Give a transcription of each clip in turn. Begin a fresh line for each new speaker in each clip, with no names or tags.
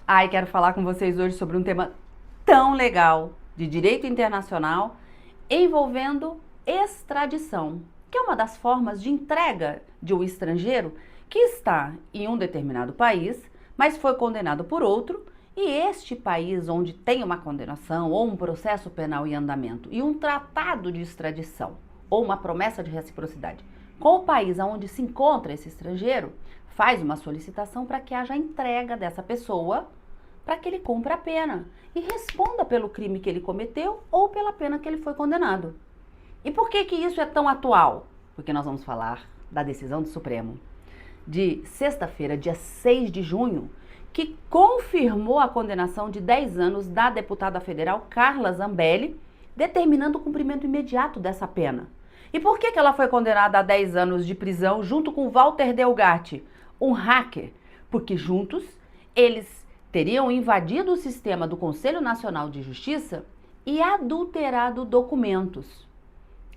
Ai, quero falar com vocês hoje sobre um tema tão legal de direito internacional envolvendo extradição, que é uma das formas de entrega de um estrangeiro que está em um determinado país, mas foi condenado por outro, e este país onde tem uma condenação ou um processo penal em andamento e um tratado de extradição ou uma promessa de reciprocidade com o país onde se encontra esse estrangeiro, faz uma solicitação para que haja entrega dessa pessoa para que ele cumpra a pena e responda pelo crime que ele cometeu ou pela pena que ele foi condenado. E por que que isso é tão atual? Porque nós vamos falar da decisão do Supremo de sexta-feira, dia 6 de junho, que confirmou a condenação de 10 anos da deputada federal Carla Zambelli, determinando o cumprimento imediato dessa pena. E por que que ela foi condenada a 10 anos de prisão junto com Walter Delgatti, um hacker? Porque juntos eles teriam invadido o sistema do Conselho Nacional de Justiça e adulterado documentos.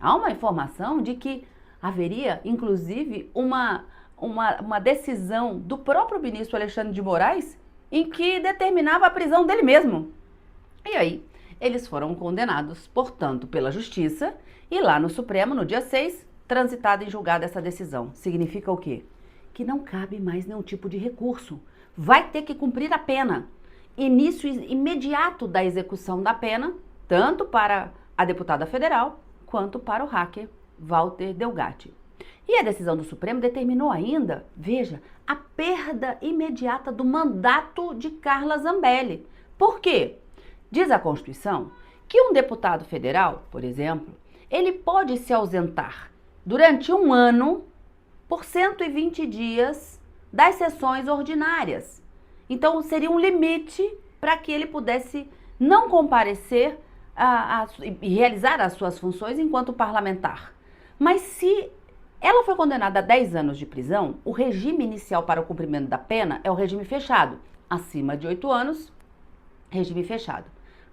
Há uma informação de que haveria, inclusive, uma decisão do próprio ministro Alexandre de Moraes em que determinava a prisão dele mesmo. E aí, eles foram condenados, portanto, pela Justiça e lá no Supremo, no dia 6, transitada em julgado essa decisão. Significa o quê? Que não cabe mais nenhum tipo de recurso. Vai ter que cumprir a pena. Início imediato da execução da pena, tanto para a deputada federal quanto para o hacker Walter Delgatti. E a decisão do Supremo determinou ainda, veja, a perda imediata do mandato de Carla Zambelli. Por quê? Diz a Constituição que um deputado federal, por exemplo, ele pode se ausentar durante um ano por 120 dias das sessões ordinárias. Então, seria um limite para que ele pudesse não comparecer e realizar as suas funções enquanto parlamentar. Mas se ela foi condenada a 10 anos de prisão, o regime inicial para o cumprimento da pena é o regime fechado. Acima de 8 anos, regime fechado.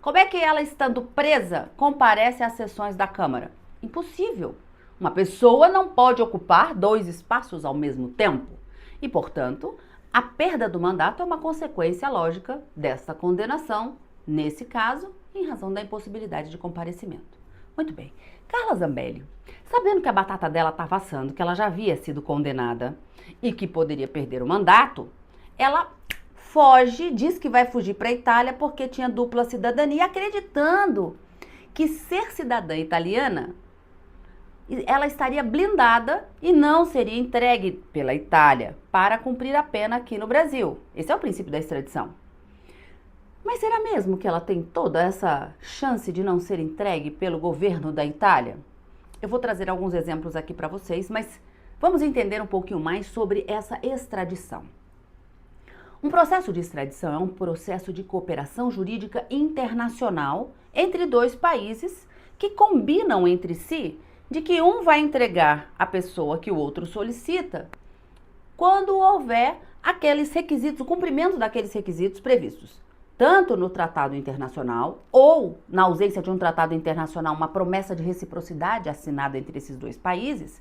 Como é que ela, estando presa, comparece às sessões da Câmara? Impossível. Uma pessoa não pode ocupar 2 espaços ao mesmo tempo. E, portanto, a perda do mandato é uma consequência lógica desta condenação, nesse caso, em razão da impossibilidade de comparecimento. Muito bem. Carla Zambelli, sabendo que a batata dela estava assando, que ela já havia sido condenada e que poderia perder o mandato, ela foge, diz que vai fugir para a Itália porque tinha dupla cidadania, acreditando que ser cidadã italiana, ela estaria blindada e não seria entregue pela Itália para cumprir a pena aqui no Brasil. Esse é o princípio da extradição. Mas será mesmo que ela tem toda essa chance de não ser entregue pelo governo da Itália? Eu vou trazer alguns exemplos aqui para vocês, mas vamos entender um pouquinho mais sobre essa extradição. Um processo de extradição é um processo de cooperação jurídica internacional entre 2 países que combinam entre si de que um vai entregar a pessoa que o outro solicita quando houver aqueles requisitos, o cumprimento daqueles requisitos previstos, tanto no tratado internacional ou, na ausência de um tratado internacional, uma promessa de reciprocidade assinada entre esses 2 países,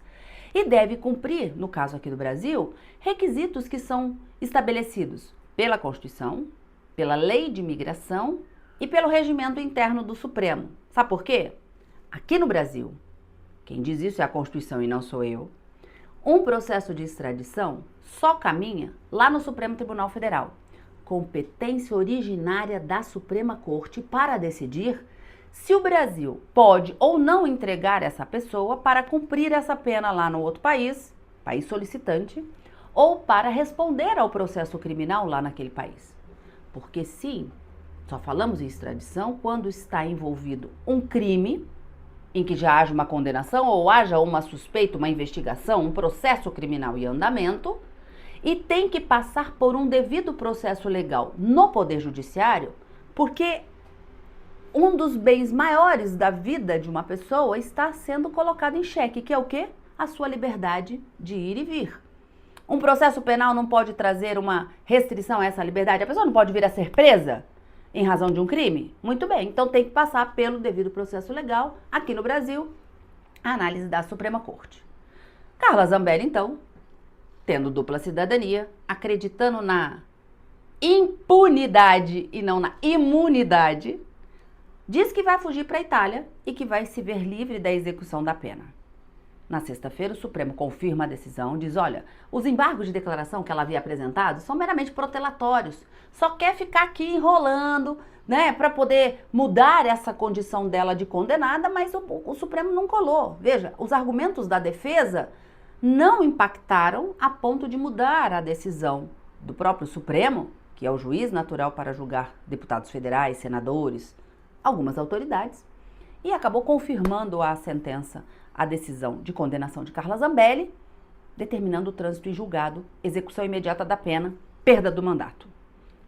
e deve cumprir, no caso aqui do Brasil, requisitos que são estabelecidos pela Constituição, pela Lei de Imigração e pelo regimento interno do Supremo. Sabe por quê? Aqui no Brasil, quem diz isso é a Constituição e não sou eu, um processo de extradição só caminha lá no Supremo Tribunal Federal, competência originária da Suprema Corte para decidir se o Brasil pode ou não entregar essa pessoa para cumprir essa pena lá no outro país, país solicitante, ou para responder ao processo criminal lá naquele país. Porque sim, só falamos em extradição quando está envolvido um crime em que já haja uma condenação ou haja uma suspeita, uma investigação, um processo criminal em andamento, e tem que passar por um devido processo legal no Poder Judiciário, porque um dos bens maiores da vida de uma pessoa está sendo colocado em xeque, que é o quê? A sua liberdade de ir e vir. Um processo penal não pode trazer uma restrição a essa liberdade? A pessoa não pode vir a ser presa em razão de um crime? Muito bem, então tem que passar pelo devido processo legal, aqui no Brasil, a análise da Suprema Corte. Carla Zambelli, então, tendo dupla cidadania, acreditando na impunidade e não na imunidade, diz que vai fugir para a Itália e que vai se ver livre da execução da pena. Na sexta-feira, o Supremo confirma a decisão, diz, olha, os embargos de declaração que ela havia apresentado são meramente protelatórios, só quer ficar aqui enrolando, né, para poder mudar essa condição dela de condenada, mas o Supremo não colou. Veja, os argumentos da defesa não impactaram a ponto de mudar a decisão do próprio Supremo, que é o juiz natural para julgar deputados federais, senadores, algumas autoridades, e acabou confirmando a sentença, a decisão de condenação de Carla Zambelli, determinando o trânsito em julgado, execução imediata da pena, perda do mandato.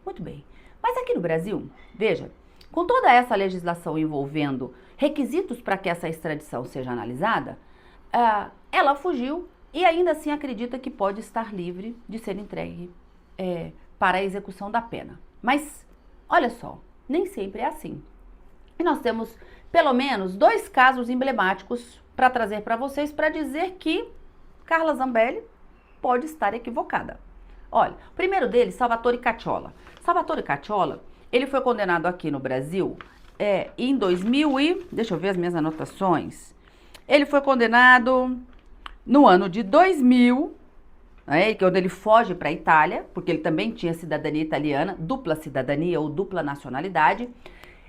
Muito bem. Mas aqui no Brasil, veja, com toda essa legislação envolvendo requisitos para que essa extradição seja analisada, ela fugiu e ainda assim acredita que pode estar livre de ser entregue para a execução da pena. Mas, olha só, nem sempre é assim. E nós temos pelo menos 2 casos emblemáticos para trazer para vocês para dizer que Carla Zambelli pode estar equivocada. Olha, o primeiro deles, Salvatore Cacciola. Salvatore Cacciola, ele foi condenado aqui no Brasil em 2000 e... Deixa eu ver as minhas anotações. Ele foi condenado no ano de 2000, quando ele foge para a Itália, porque ele também tinha cidadania italiana, dupla cidadania ou dupla nacionalidade.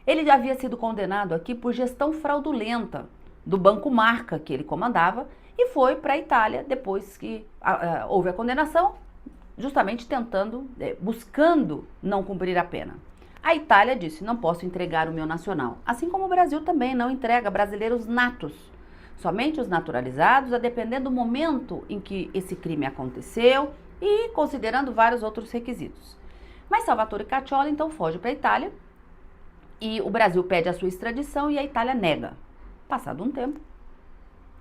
Ele já havia sido condenado aqui por gestão fraudulenta do Banco Marca, que ele comandava, e foi para a Itália depois que houve a condenação, justamente buscando não cumprir a pena. A Itália disse, não posso entregar o meu nacional. Assim como o Brasil também não entrega brasileiros natos. Somente os naturalizados, a depender do momento em que esse crime aconteceu e considerando vários outros requisitos. Mas Salvatore Cacciola então foge para a Itália e o Brasil pede a sua extradição e a Itália nega. Passado um tempo,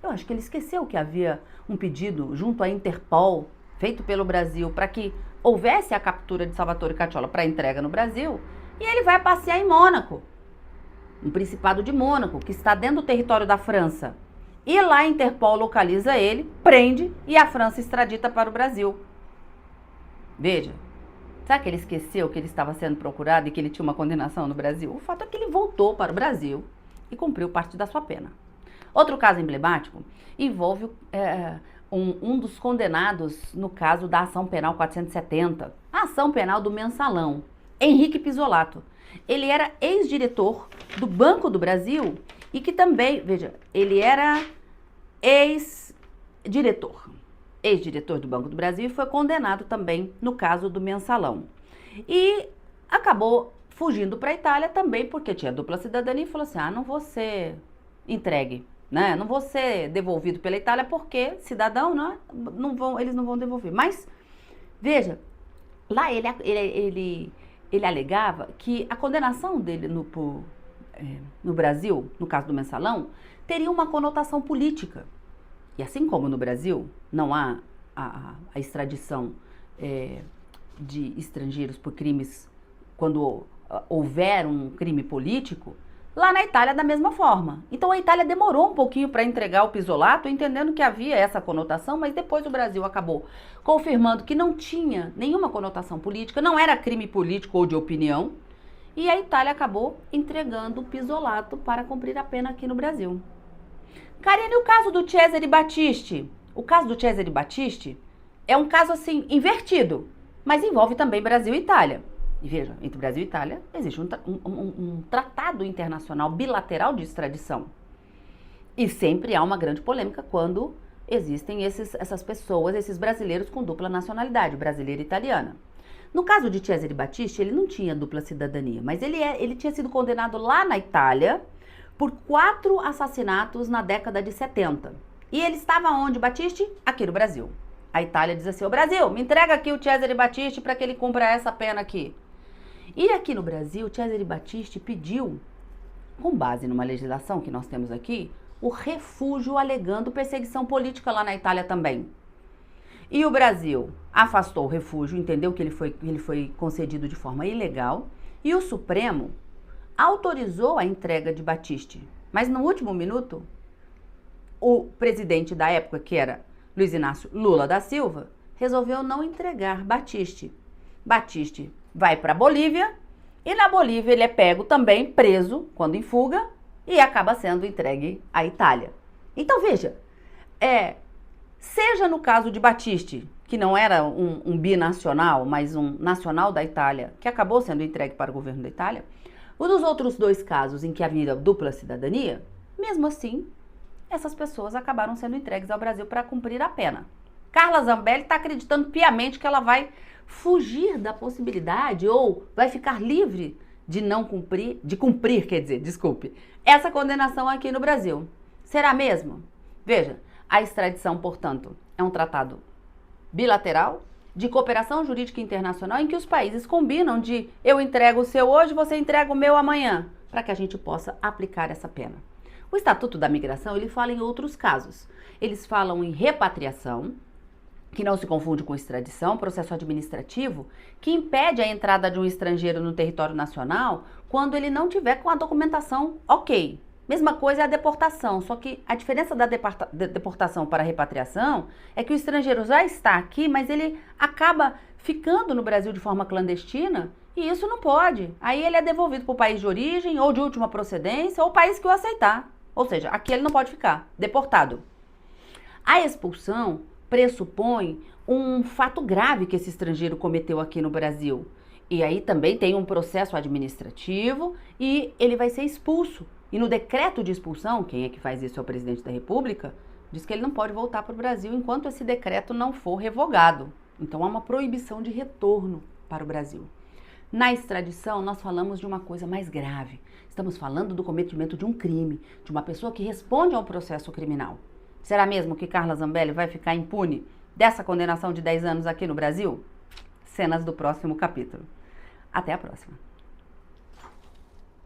eu acho que ele esqueceu que havia um pedido junto à Interpol feito pelo Brasil para que houvesse a captura de Salvatore Cacciola para entrega no Brasil, e ele vai passear em Mônaco, no Principado de Mônaco, que está dentro do território da França. E lá a Interpol localiza ele, prende e a França extradita para o Brasil. Veja, será que ele esqueceu que ele estava sendo procurado e que ele tinha uma condenação no Brasil? O fato é que ele voltou para o Brasil e cumpriu parte da sua pena. Outro caso emblemático envolve um dos condenados no caso da ação penal 470, a ação penal do mensalão, Henrique Pisolato. Ele era ex-diretor do Banco do Brasil e que também, veja, ele era ex-diretor do Banco do Brasil e foi condenado também no caso do mensalão. E acabou fugindo para a Itália também porque tinha dupla cidadania e falou assim, não vou ser entregue, né? Não vou ser devolvido pela Itália porque cidadão, né? Eles não vão devolver. Mas, veja, lá ele alegava que a condenação dele no Brasil, no caso do mensalão, teria uma conotação política. E assim como no Brasil não há a extradição de estrangeiros por crimes quando houver um crime político, lá na Itália da mesma forma. Então a Itália demorou um pouquinho para entregar o Pisolato, entendendo que havia essa conotação, mas depois o Brasil acabou confirmando que não tinha nenhuma conotação política, não era crime político ou de opinião, e a Itália acabou entregando o Pisolato para cumprir a pena aqui no Brasil. Karine, e o caso do Cesare Battisti? O caso do Cesare Battisti é um caso assim invertido, mas envolve também Brasil e Itália. E veja, entre Brasil e Itália existe um tratado internacional bilateral de extradição. E sempre há uma grande polêmica quando existem essas pessoas, esses brasileiros com dupla nacionalidade, brasileira e italiana. No caso de Cesare Battisti, ele não tinha dupla cidadania, mas ele tinha sido condenado lá na Itália por 4 assassinatos na década de 70. E ele estava onde, Battisti? Aqui no Brasil. A Itália diz assim, Brasil, me entrega aqui o Cesare Battisti para que ele cumpra essa pena aqui. E aqui no Brasil, Cesare Battisti pediu, com base numa legislação que nós temos aqui, o refúgio alegando perseguição política lá na Itália também. E o Brasil afastou o refúgio, entendeu que ele foi concedido de forma ilegal, e o Supremo autorizou a entrega de Battisti. Mas no último minuto, o presidente da época, que era Luiz Inácio Lula da Silva, resolveu não entregar Battisti. Battisti vai para a Bolívia e na Bolívia ele é pego também, preso, quando em fuga, e acaba sendo entregue à Itália. Então veja, seja no caso de Battisti, que não era um binacional, mas um nacional da Itália, que acabou sendo entregue para o governo da Itália, ou dos outros dois casos em que havia dupla cidadania, mesmo assim, essas pessoas acabaram sendo entregues ao Brasil para cumprir a pena. Carla Zambelli está acreditando piamente que ela vai fugir da possibilidade ou vai ficar livre de não cumprir, essa condenação aqui no Brasil. Será mesmo? Veja, a extradição, portanto, é um tratado bilateral de cooperação jurídica internacional em que os países combinam de eu entrego o seu hoje, você entrega o meu amanhã, para que a gente possa aplicar essa pena. O Estatuto da Migração, ele fala em outros casos. Eles falam em repatriação, que não se confunde com extradição, processo administrativo, que impede a entrada de um estrangeiro no território nacional quando ele não tiver com a documentação ok. Mesma coisa é a deportação, só que a diferença da deportação para a repatriação é que o estrangeiro já está aqui, mas ele acaba ficando no Brasil de forma clandestina e isso não pode. Aí ele é devolvido para o país de origem ou de última procedência ou o país que o aceitar. Ou seja, aqui ele não pode ficar, deportado. A expulsão pressupõe um fato grave que esse estrangeiro cometeu aqui no Brasil. E aí também tem um processo administrativo e ele vai ser expulso. E no decreto de expulsão, quem é que faz isso é o presidente da República, diz que ele não pode voltar para o Brasil enquanto esse decreto não for revogado. Então há uma proibição de retorno para o Brasil. Na extradição, nós falamos de uma coisa mais grave. Estamos falando do cometimento de um crime, de uma pessoa que responde a um processo criminal. Será mesmo que Carla Zambelli vai ficar impune dessa condenação de 10 anos aqui no Brasil? Cenas do próximo capítulo. Até a próxima.